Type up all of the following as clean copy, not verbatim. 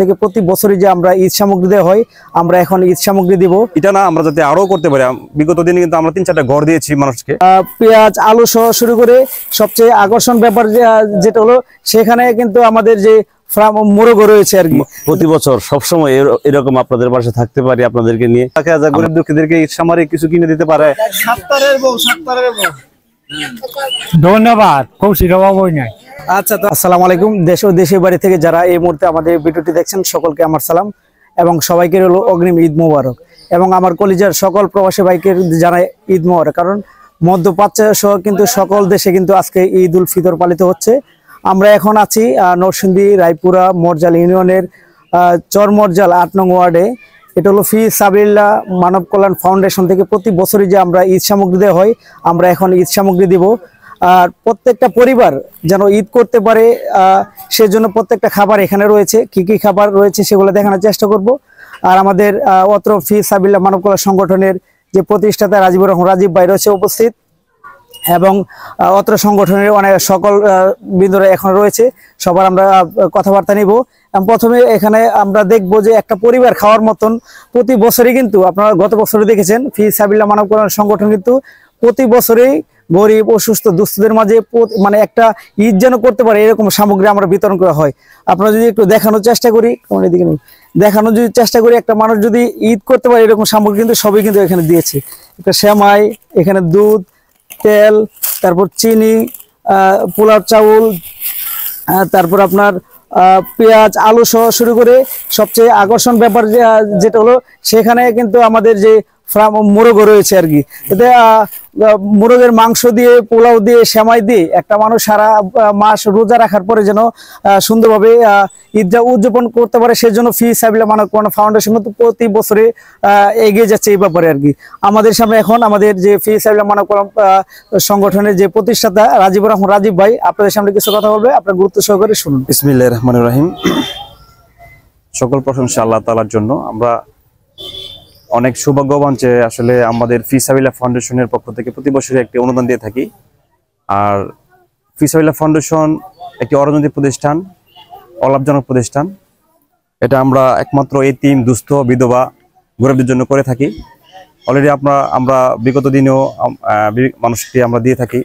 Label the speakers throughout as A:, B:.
A: থেকে প্রতি বছরই যে আমরা ঈদ সামগ্রী দেওয়া হয়, আমরা এখন ঈদ সামগ্রী দিব।
B: এটা না আমরা যাতে আরো করতে পারি। বিগত দিনে কিন্তু আমরা ৩-৪টা ঘর দিয়েছি মানুষকে।
A: পেঁয়াজ আলু সহ শুরু করে সবচেয়ে আকর্ষণ ব্যাপার যেটা হলো, সেখানে কিন্তু আমাদের যে মোরগও রয়েছে আর কি।
C: প্রতি বছর সবসময় এরকম আপনাদের পাশে থাকতে পারি আপনাদেরকে নিয়ে।
B: গরিব দুঃখীদেরকে ঈদ সামগ্রী কিছু কিনে দিতে পারে।
D: ধন্যবাদ, খুশির অভাবই নাই।
A: আচ্ছা, তো আসসালামু আলাইকুম। দেশ ও দেশের বাড়ি থেকে যারা এই মুহূর্তে আমাদের ভিডিওটি দেখছেন, সকলকে আমার সালাম এবং সবাইকে হলো অগ্রিম ঈদ মোবারক। এবং আমার কলিজার সকল প্রবাসী ভাইকে জানাই ঈদ মোবারক, কারণ মধ্যপ্রাচ্য সহ কিন্তু সকল দেশে কিন্তু আজকে ঈদ উল ফিতর পালিত হচ্ছে। আমরা এখন আছি নরসিংদী রায়পুরা মরজাল ইউনিয়নের চর মরজাল ৮ নং ওয়ার্ডে। এটা হলো ফি সাবিলিল্লাহ মানব কল্যাণ ফাউন্ডেশন থেকে প্রতি বছরই যে আমরা ঈদ সামগ্রী দেওয়া হয়, আমরা এখন ঈদ সামগ্রী দিব। আর প্রত্যেকটা পরিবার যেন ঈদ করতে পারে, সেজন্য প্রত্যেকটা খাবার এখানে রয়েছে। কি কি খাবার রয়েছে সেগুলো দেখানোর চেষ্টা করব। আর আমাদের অত্র ফি সাবিলিল্লাহ মানব কল্যাণ সংগঠনের যে প্রতিষ্ঠাতা রাজীবুর রহমান রাজীব ভাই রয়েছে উপস্থিত, এবং অত্র সংগঠনের অনেক সকল বিন্দুরা এখন রয়েছে। সবার আমরা কথাবার্তা নিব। প্রথমে এখানে আমরা দেখব যে একটা পরিবার খাওয়ার মতন প্রতি বছরই কিন্তু আপনারা গত বছরে দেখেছেন, ফি সাবিলিল্লাহ মানব কল্যাণ সংগঠন কিন্তু প্রতি বছরেই গরিব অসুস্থ দুস্থদের মাঝে মানে একটা ঈদ যেন করতে পারে এরকম সামগ্রী আমরা বিতরণ করা হয়। আপনারা যদি একটু দেখানোর চেষ্টা করি, একটা মানুষ যদি ঈদ করতে পারে এরকম সামগ্রী কিন্তু সবই কিন্তু এখানে দিয়েছে। একটা সেমাই, এখানে দুধ, তেল, তারপর চিনি, পোলাও চাউল, তারপর আপনার পেঁয়াজ আলু সহ শুরু করে সবচেয়ে আকর্ষণ ব্যাপার যেটা হলো, সেখানে কিন্তু আমাদের যে মোরগও রয়েছে আর কি। এতে মোরগের মাংস দিয়ে, পোলাও দিয়ে, সেমাই দিয়ে একটা মানুষ সারা মাস রোজা রাখার পরে যেন সুন্দরভাবে ঈদটা উদযাপন করতে পারে, সেজন্য ফি সাবিলিল্লাহ মানব কল্যাণ ফাউন্ডেশন কিন্তু প্রতি বছরে এগিয়ে যাচ্ছে এই ব্যাপারে আর কি। আমাদের সামনে এখন আমাদের যে ফি সাবিলিল্লাহ মানব কল্যাণ সংগঠনের যে প্রতিষ্ঠাতা রাজীবুর রহমান রাজীব ভাই আপনাদের সামনে কিছু কথা বলবে, আপনার গুরুত্ব সহকারে শুনুন।
B: বিসমিল্লাহির রহমানির রহিম। সকল প্রশংসা আল্লাহ তাআলার জন্য। আমরা অনেক সৌভাগ্যবান যে আসলে আমাদের ফি সাবিলিল্লাহ ফাউন্ডেশনের পক্ষ থেকে প্রতি বছরই একটি অনুদান দিয়ে থাকি। আর ফি সাবিলিল্লাহ ফাউন্ডেশন একটি অরাজনৈতিক প্রতিষ্ঠান, অলাভজনক প্রতিষ্ঠান। এটা আমরা একমাত্র এতিম, দুস্থ, বিধবা, গরিবদের জন্য করে থাকি। অলরেডি আমরা বিগত দিনেও মানুষকে আমরা দিয়ে থাকি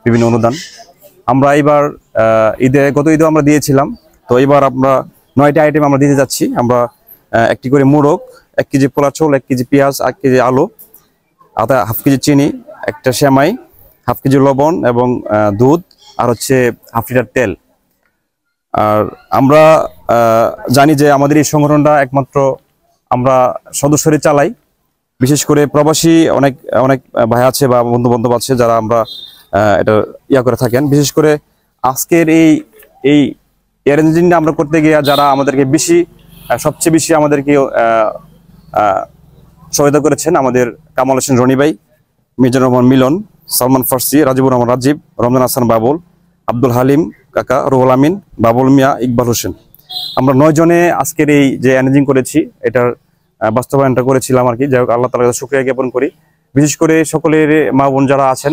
B: বিভিন্ন অনুদান। আমরা এবার গত ঈদে আমরা দিয়েছিলাম। তো এবার আমরা 9টি আইটেম আমরা দিতে যাচ্ছি। আমরা একটি করে মোরগ, 1 কেজি পোলা চাউল, 1 কেজি পেঁয়াজ, 1 কেজি আলু, হাফ কেজি চিনি, একটা সেমাই, হাফ কেজি লবণ এবং দুধ, আর হচ্ছে হাফ লিটার তেল। আর আমরা জানি যে আমাদের এই সংগঠনটা একমাত্র আমরা সদস্যরা চালাই। বিশেষ করে প্রবাসী অনেক অনেক ভাই আছে বা বন্ধু বান্ধব আছে যারা আমরা এটা করে থাকেন। বিশেষ করে আজকের এই অ্যারেঞ্জিংটা আমরা করতে গিয়ে যারা আমাদেরকে সবচেয়ে বেশি আমাদেরকে সহায়তা করেছেন, আমাদের কামাল হোসেন রনি ভাই, মিজানুর রহমান মিলন, সালমান ফার্সি, রাজীবুর রহমান রাজীব, রমজান হাসান বাবুল, আব্দুল হালিম কাকা, রুহুল আমিন, বাবুল মিয়া, ইকবাল হোসেন। আমরা 9 জনে আজকের এই যে অ্যারেঞ্জিং করেছি, এটার বাস্তবায়নটা করেছিলাম আর কি। যাই হোক, আল্লাহ তাআলার কাছে শুকরিয়া জ্ঞাপন করি। বিশেষ করে সকলের মা বোন যারা আছেন,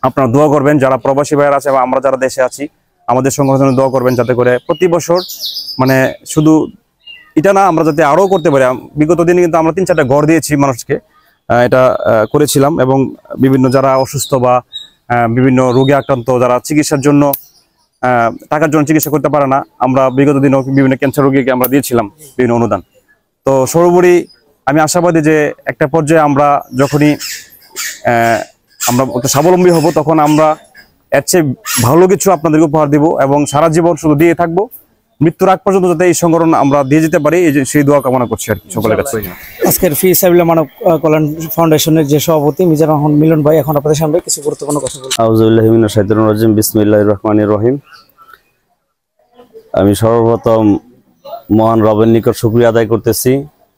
B: আপনারা দোয়া করবেন। যারা প্রবাসী ভাইয়েরা আছে বা আমরা যারা দেশে আছি, আমাদের সংগঠনে দোয়া করবেন যাতে করে প্রতি বছর মানে শুধু এটা না আমরা যাতে আরো করতে পারি। বিগত দিনে কিন্তু আমরা 3-4টা ঘর দিয়েছি মানুষকে, এটা করেছিলাম। এবং বিভিন্ন যারা অসুস্থ বা বিভিন্ন রোগে আক্রান্ত, যারা চিকিৎসার জন্য টাকার জন্য চিকিৎসা করতে পারে না, আমরা বিগত দিনেও বিভিন্ন ক্যান্সার রোগীকে আমরা দিয়েছিলাম বিভিন্ন অনুদান। তো সর্বোপরি আমি আশাবাদী যে একটা পর্যায়ে আমরা যখনই আমরা স্বাবলম্বী হব, তখন আমরা এর চেয়ে ভালো কিছু আপনাদেরকে উপহার দিব এবং সারা জীবন শুধু দিয়ে থাকবো। মৃত্যুর আগ পর্যন্ত যাতে এই সংগঠন আমরা দিয়ে যেতে পারি, সেই দোয়া কামনা করছি আর কি সকলের কাছে।
A: আজকের ফি সাবিলিল্লাহ মানব কল্যাণ ফাউন্ডেশনের যে সভাপতি মিজানুর রহমান মিলন ভাই এখন আপনাদের সামনে কিছু গুরুত্বপূর্ণ কথা বলবেন।
C: আউযু বিল্লাহি মিনাশ শাইতানির রাজিম, বিসমিল্লাহির রহমানির রহিম। আমি সর্বপ্রথম মহান রবের নিকট শুকরিয়া আদায় করতেছি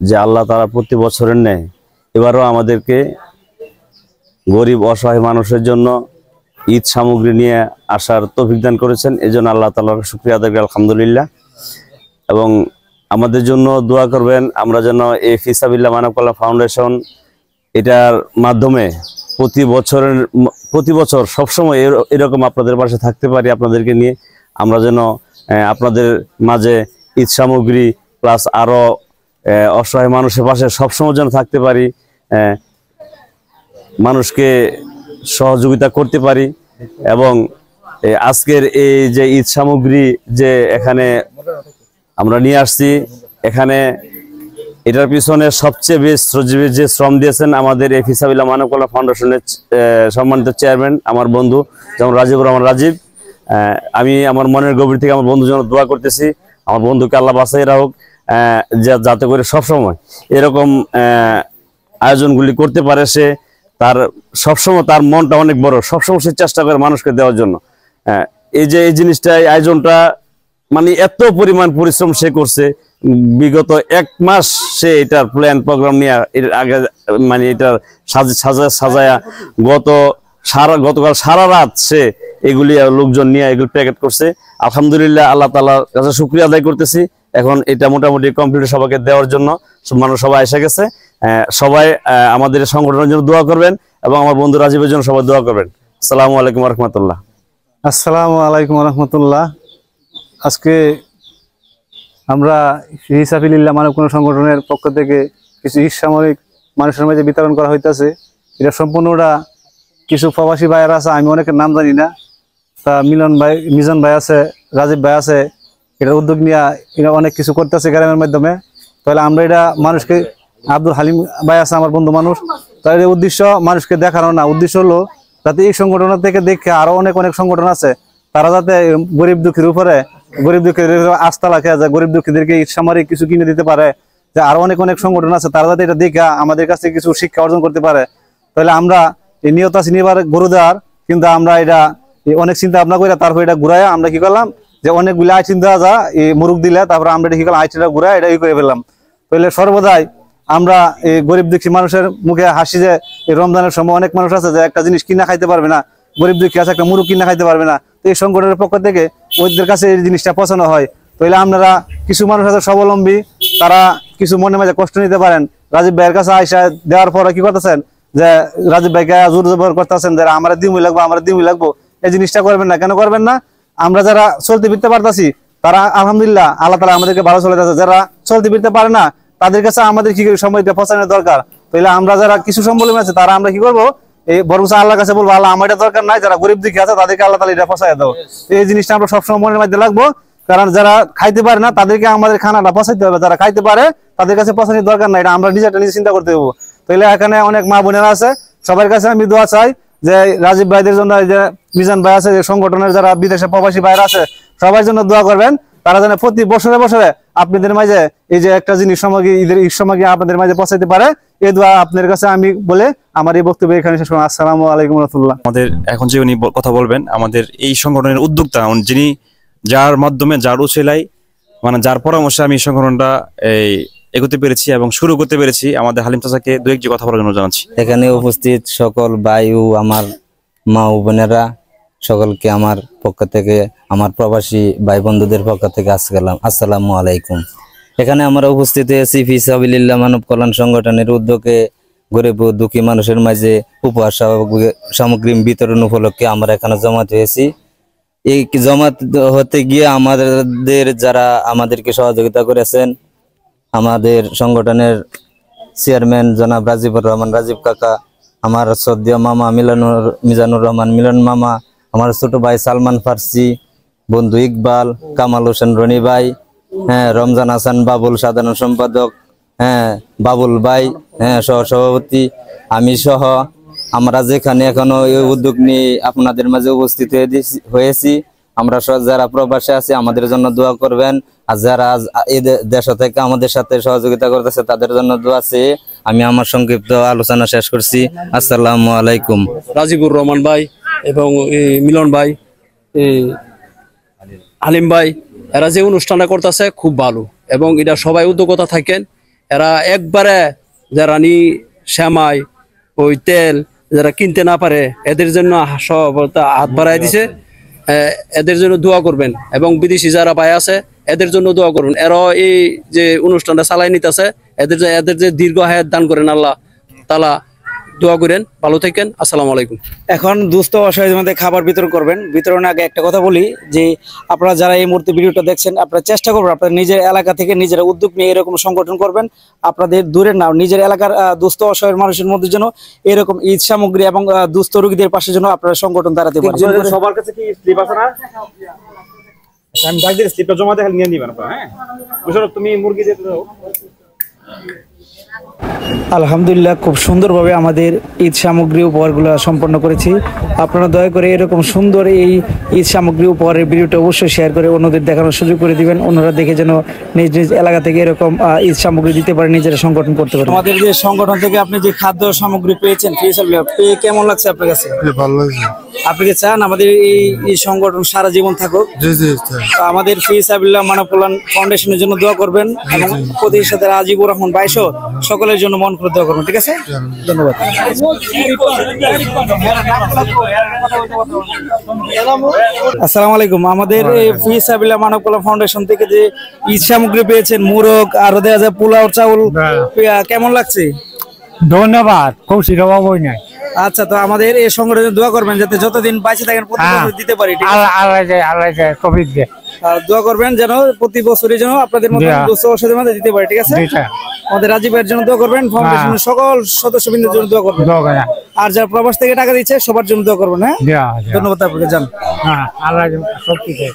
C: যে আল্লাহ তাআলা প্রতি বছরের ন্যায় এবারও আমাদেরকে গরিব অসহায় মানুষের জন্য ঈদ সামগ্রী নিয়ে আসার তৌফিক দান করেছেন। এই জন্য আল্লাহ তাআলার শুকরিয়া আদায় করি, আলহামদুলিল্লাহ। এবং আমাদের জন্য দোয়া করবেন, আমরা যেন এই ফি সাবিলিল্লাহ মানব কল্যাণ ফাউন্ডেশন এটার মাধ্যমে প্রতি বছর সবসময় এরকম আপনাদের পাশে থাকতে পারি আপনাদেরকে নিয়ে। আমরা যেন আপনাদের মাঝে ঈদ সামগ্রী প্লাস আরো অসহায় মানুষের পাশে সবসময় যেন থাকতে পারি, মানুষকে সহযোগিতা করতে পারি। এবং আজকের এই যে ঈদ সামগ্রী যে এখানে আমরা নিয়ে আসছি, এখানে এটার পিছনে সবচেয়ে যে শ্রম দিয়েছেন আমাদের এই ফিসাবিল্লাহ মানব কল্যাণ ফাউন্ডেশনের সম্মানিত চেয়ারম্যান আমার বন্ধু যেমন রাজীবুর রহমান রাজীব। আমি আমার মনের গভীর থেকে আমার বন্ধুর জন্য দোয়া করতেছি, আমার বন্ধুকে আল্লাহ বাঁচাই রাখুক, যাতে করে সবসময় এরকম আয়োজনগুলি করতে পারে। সে তার সবসময় তার মনটা অনেক বড়, সবসময় সে চেষ্টা করে মানুষকে দেওয়ার জন্য। এই যে এই জিনিসটা, এই আয়োজনটা মানে এত পরিমাণ পরিশ্রম সে করছে, বিগত 1 মাস সে এটার প্ল্যান প্রোগ্রাম নিয়ে এর আগে মানে এটার সাজায়া গতকাল সারা রাত সে এগুলি লোকজন নিয়ে এগুলি প্যাকেট করছে। আলহামদুলিল্লাহ, আল্লাহ তাআলার কাছে শুকরিয়া আদায় করতেছি। এখন এটা মোটামুটি কমপ্লিট সবাইকে দেওয়ার জন্য মানুষ সবাই এসে গেছে। সবাই আমাদের সংগঠনের জন্য দোয়া করবেন এবং আমার বন্ধু রাজীবের জন্য সবাই দোয়া করবেন। আসসালামু আলাইকুম ওয়া রাহমাতুল্লাহ।
E: আসসালামু আলাইকুম রহমতুল্লাহ। আজকে আমরা ফিসাবিলিল্লাহ মানব কল্যাণ সংগঠনের পক্ষ থেকে কিছু ঈদ সামরিক মানুষের মাঝে বিতরণ করা হইতেছে। এটা সম্পূর্ণটা কিছু প্রবাসী ভাইয়েরা আছে, আমি অনেকের নাম জানি না। তা মিজান ভাই আছে, রাজীব ভাই আছে, এটা উদ্যোগ নিয়ে এরা অনেক কিছু করতেছে গ্রামের মাধ্যমে। তাহলে আমরা এটা মানুষকে, আব্দুল হালিম ভাই আছে আমার বন্ধু মানুষ, তাহলে উদ্দেশ্য মানুষকে দেখানো না, উদ্দেশ্য হলো যাতে এই সংগঠন থেকে দেখে আরো অনেক সংগঠন আছে, তারা যাতে গরিব দুঃখীর উপরে আস্থা রাখে, যে গরিব দুঃখীদেরকে ঈদ সামরিক কিছু কিনে দিতে পারে। যে আরো অনেক সংগঠন আছে, তারা যাতে এটা দেখে আমাদের কাছে কিছু শিক্ষা অর্জন করতে পারে। তাহলে আমরা এই নিয়ত আছি নিবার গরু দেওয়ার, কিন্তু আমরা এটা অনেক চিন্তা ভাবনা করে তারপর এটা ঘুরাইয়া আমরা কি করলাম, যে অনেকগুলো আইটেম দেওয়া যা এই মুরুখ দিলে, তারপরে আমরা এটা কি করলাম, আইটেমটা ঘুরাই এটা করে ফেললাম। তাহলে সর্বদাই আমরা এই গরিব দুঃখী মানুষের মুখে হাসি, যে এই রমজানের সময় অনেক মানুষ আছে যে একটা জিনিস কিনা খাইতে পারবে না, গরিব দুঃখী আছে একটা মুরুখ কিনা খাইতে পারবে না। তো এই সংগঠনের পক্ষ থেকে ওদের কাছে এই জিনিসটা পছন্দ হয়। তাহলে আপনারা কিছু মানুষ আছে স্বাবলম্বী, তারা কিছু মনে মাঝে কষ্ট নিতে পারেন। রাজীব ভাইয়ের কাছে আইসা দেওয়ার পরে কি করতেছেন, যে রাজীব ভাইকে জোর জবর করতেছেন যে আমরা দিমই লাগবো। এই জিনিসটা করবেন না। কেন করবেন না? আমরা যারা চলতে ফিরতে পারতাছি, তারা আলহামদুলিল্লাহ আল্লাহ তাআলা আমাদেরকে ভালো চলে যাচ্ছে। যারা চলতে ফিরতে পারে না, তাদের কাছে আমাদের কি সময়টা পৌঁছানোর দরকার। তাহলে আমরা যারা কিছু সম্বলম্বী আছে, তারা আমরা কি করবো, এই বরং আল্লাহর কাছে বলবো, আল্লাহ আমার এটা দরকার নাই, যারা গরিব দুঃখী আছে তাদেরকে আল্লাহ তাআলা এটা পৌঁছায় দাও। এই জিনিসটা আমরা সবসময় মনের মধ্যে লাগবো, কারণ যারা খাইতে পারে না তাদেরকে আমাদের খানাটা পৌঁছাইতে হবে, যারা খাইতে পারে তাদের কাছে পৌঁছানোর দরকার নাই, এটা আমরা নিজে চিন্তা করতে হবো। তাহলে এখানে অনেক মা বোনেরা আছে, সবার কাছে আমি দোয়া চাই যে রাজীব ভাইদের জন্য, যে মিজান ভাই আছে, যে সংগঠনের যারা বিদেশে প্রবাসী ভাইরা আছে, সবার জন্য দোয়া করবেন। তারা যেন প্রতি বছরে বছরে আপনাদের মাঝে এই যে একটা জিনিস সামগ্রী, ঈদের ঈদ সামগ্রী আপনাদের মাঝে পৌঁছাইতে পারে। এই দোয়া আপনার কাছে আমি বলে আমার এই বক্তব্য এখানে শেষ করলাম। আসসালামু আলাইকুম রাহমাতুল্লাহ।
B: আমাদের এখন যে উনি কথা বলবেন, আমাদের এই সংগঠনের উদ্যোক্তা, যিনি, যার মাধ্যমে, যার উছিলায়, মানে যার পরামর্শে আমি এই সংগঠনটা এগোতে পেরেছি এবং শুরু করতে পেরেছি, আমাদের হালিম চাচাকে দু একটি কথা বলার জন্য জানাচ্ছি।
F: এখানে উপস্থিত সকল ভাই ও আমার মা ও বোনেরা, সকলকে আমার পক্ষ থেকে, আমার প্রবাসী ভাই বন্ধুদের পক্ষ থেকে আসসালামু আলাইকুম। এখানে আমরা উপস্থিত হয়েছি ফিসাবিলিল্লাহ মানব কল্যাণ সংগঠনের উদ্যোগে গরিব ও দুঃখী মানুষের মাঝে উপহার সামগ্রী বিতরণ উপলক্ষে আমরা এখানে জমাত হয়েছি। এই জমাত হতে গিয়ে আমাদের যারা আমাদেরকে সহযোগিতা করেছেন, আমাদের সংগঠনের চেয়ারম্যান জনাব রাজীবুর রহমান রাজীব কাকা, আমার শ্রদ্ধেয় মামা মিজানুর রহমান মিলন মামা, আমার ছোট ভাই সালমান ফার্সি, বন্ধু ইকবাল, কামাল হোসেন রনি ভাই, রমজান হাসান বাবুল সাধারণ সম্পাদক, বাবুল ভাই, সহসভাপতি, আমি সহ আমরা যেখানে এখনো এই উদ্যোগ নিয়ে আপনাদের মাঝে উপস্থিত হয়েছি। আমরা যারা প্রবাসে আছি আমাদের জন্য দোয়া করবেন, আর যারা এই দেশ থেকে আমাদের সাথে সহযোগিতা করতেছে তাদের জন্য দোয়া চেয়ে আমি আমার সংক্ষিপ্ত আলোচনা শেষ করছি। আসসালামু আলাইকুম।
G: রাজীবুর রহমান ভাই এবং মিলন ভাই, আলিম ভাই, এরা যে অনুষ্ঠানটা করতেছে খুব ভালো, এবং এটা সবাই উদ্যোগতা থাকেন। এরা একবারে যারা শ্যামাই ওই তেল যারা কিনতে না পারে, এদের জন্য হাত বাড়াই দিছে। এদের জন্য দোয়া করবেন, এবং বিদেশি যারা ভাই আছে এদের জন্য দোয়া করবেন। এরাও এই যে অনুষ্ঠানটা চালাই নিতেছে, এদের যে দীর্ঘ হায়াত দান করেন আল্লাহ তাআলা, দোয়া করেন, ভালো থাকেন, আসসালামু আলাইকুম।
A: এখন দুস্থ অসহায়ের মধ্যে খাবার বিতরণ করবেন। বিতরণের আগে একটা কথা বলি যে আপনারা যারা এই মুহূর্তে ভিডিওটা দেখছেন, আপনারা চেষ্টা করবেন আপনাদের নিজের এলাকা থেকে নিজেরা উদ্যোগ নিয়ে এরকম সংগঠন করবেন। আপনাদের দূরের না, নিজের এলাকার দুস্থ অসহায় মানুষের মধ্যে যেন এরকম ঈদ সামগ্রী এবং দুস্থ রোগীদের পাশে যেন আপনারা সংগঠন দাঁড়াতে পারেন।
B: সবার কাছে কি স্লিপ আছে না? আমি ডাক দিলে স্লিপটা জমা দিয়ে নিয়ে নিবেন আপনারা। হ্যাঁ বুঝলো, তুমি মুরগি দিয়ে দাও।
A: আলহামদুলিল্লাহ, খুব সুন্দরভাবে আমাদের ঈদ সামগ্রী উপহারগুলো সম্পন্ন করেছি। আপনারা দয়া করে এরকম সুন্দর এই ঈদ সামগ্রী উপহারের ভিডিওটা অবশ্যই শেয়ার করে অন্যদের দেখানোর সুযোগ করে দিবেন। অন্যরা দেখে যেন নিজ নিজ এলাকা থেকে এরকম ঈদ সামগ্রী দিতে পারে, নিজেরা সংগঠন করতে পারে। আমাদের যে সংগঠন থেকে আপনি যে খাদ্য সামগ্রী পেয়েছেন, পেয়ে কেমন লাগছে আপনার কাছে?
H: ভালো লাগছে।
A: আপনি কি চান আমাদের এই সংগঠন সারা জীবন থাকুক?
H: জি জি।
A: তো আমাদের ফিসাবিল্লাহ মানব কল্যাণ ফাউন্ডেশনের জন্য দোয়া করবেন এবং প্রতিষ্ঠাতা রাজিবুর রহমান বাইশো সকলের জন্য মন করে দোয়া করবেন, ঠিক আছে? ধন্যবাদ। আসসালামু আলাইকুম। আমাদের ফিসাবিল্লাহ মানব কল্যাণ ফাউন্ডেশন থেকে যে ঈদ সামগ্রী পেয়েছেন, মুরগ আরো দেওয়া যায় পোলাও চাউল, কেমন লাগছে?
D: ধন্যবাদ, খুশির অভাব হই নাই।
A: আচ্ছা, তো আমাদের এই সংগঠনে দোয়া করবেন যাতে যতদিন বাইচে থাকেন প্রতি বছর দিতে পারি, ঠিক আছে?
D: আল্লাহ কবির দে
A: আর দোয়া করবেন যেন প্রতি বছরই যেন আপনাদের মতো দুস্থ অসহায়ের মধ্যে দিতে পারি, ঠিক আছে? আমাদের রাজীব ভাইয়ের জন্য দোয়া করবেন, ফাউন্ডেশনের সকল সদস্যবৃন্দের জন্য দোয়া করবেন, আর যারা প্রবাস থেকে টাকা দিচ্ছে সবার জন্য দোয়া করবেন। হ্যাঁ, ধন্যবাদ আপনাকে। যান।
D: আল্লাহ শক্তি দেয়।